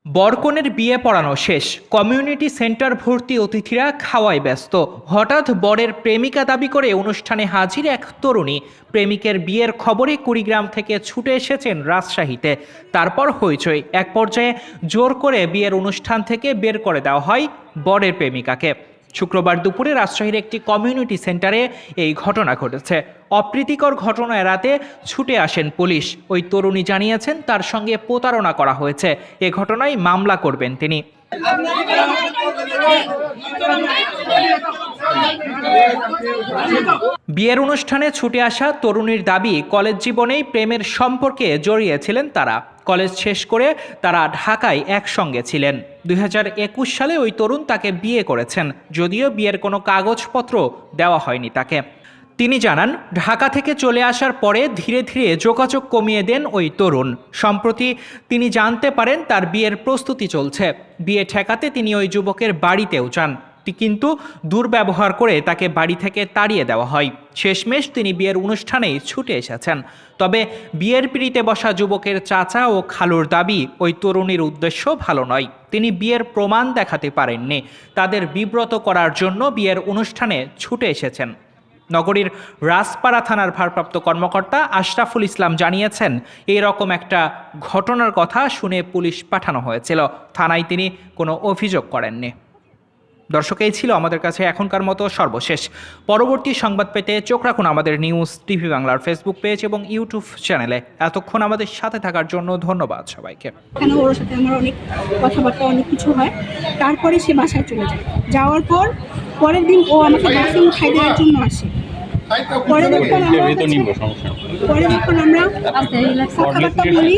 বরকনের বিয়ে পড়ানো শেষ, কমিউনিটি সেন্টার ভর্তি অতিথিরা খাওয়ায় ব্যস্ত। হঠাৎ বরের প্রেমিকা দাবি করে অনুষ্ঠানে হাজির এক তরুণী। প্রেমিকের বিয়ের খবরে কুড়িগ্রাম থেকে ছুটে এসেছেন রাজশাহীতে। তারপর হইচই, এক পর্যায়ে জোর করে বিয়ের অনুষ্ঠান থেকে বের করে দেওয়া হয় বরের প্রেমিকাকে। শুক্রবার দুপুরে রাজশাহীর একটি কমিউনিটি সেন্টারে এই ঘটনা ঘটেছে। অপ্রীতিকর ঘটনা এড়াতে ছুটে আসেন পুলিশ। ওই তরুণী জানিয়েছেন তার সঙ্গে প্রতারণা করা হয়েছে। এ ঘটনায় মামলা করবেন তিনি। বিয়ের অনুষ্ঠানে ছুটে আসা তরুণীর দাবি, কলেজ জীবনেই প্রেমের সম্পর্কে জড়িয়েছিলেন তারা। কলেজ শেষ করে তারা ঢাকায় একসঙ্গে ছিলেন। 2021 সালে ওই তরুণ তাকে বিয়ে করেছেন, যদিও বিয়ের কোনো কাগজপত্র দেওয়া হয়নি তাকে। তিনি জানান, ঢাকা থেকে চলে আসার পরে ধীরে ধীরে যোগাযোগ কমিয়ে দেন ওই তরুণ। সম্প্রতি তিনি জানতে পারেন তার বিয়ের প্রস্তুতি চলছে। বিয়ে ঠেকাতে তিনি ওই যুবকের বাড়িতেও যান, কিন্তু দুর্ব্যবহার করে তাকে বাড়ি থেকে তাড়িয়ে দেওয়া হয়। শেষমেশ তিনি বিয়ের অনুষ্ঠানেই ছুটে এসেছেন। তবে বিয়ের পিঁড়িতে বসা যুবকের চাচা ও খালুর দাবি, ওই তরুণীর উদ্দেশ্য ভালো নয়। তিনি বিয়ের প্রমাণ দেখাতে পারেননি, তাদের বিব্রত করার জন্য বিয়ের অনুষ্ঠানে ছুটে এসেছেন। নগরীর রাজপাড়া থানার ভারপ্রাপ্ত কর্মকর্তা আশরাফুল ইসলাম জানিয়েছেন, এরকম একটা ঘটনার কথা শুনে পুলিশ পাঠানো হয়েছিল। থানায় তিনি কোনো অভিযোগ করেননি। দর্শক, এই ছিল আমাদের কাছে এখনকার মতো সর্বশেষ। পরবর্তী সংবাদ পেতে চোখ রাখুন আমাদের নিউজ টিভি বাংলার ফেসবুক পেজ এবং ইউটিউব চ্যানেলে। এতক্ষণ আমাদের সাথে থাকার জন্য ধন্যবাদ সবাইকে। কেন ওর সাথে আমার অনেক কথাবার্তা, অনেক কিছু হয়। তারপরে সে বাসায় চলে যায়। যাওয়ার পরের দিন ও আমাকে বাসে উঠাই দেওয়ার জন্য আসে। পরে দেখুন আমরা কথাবার্তা বলি।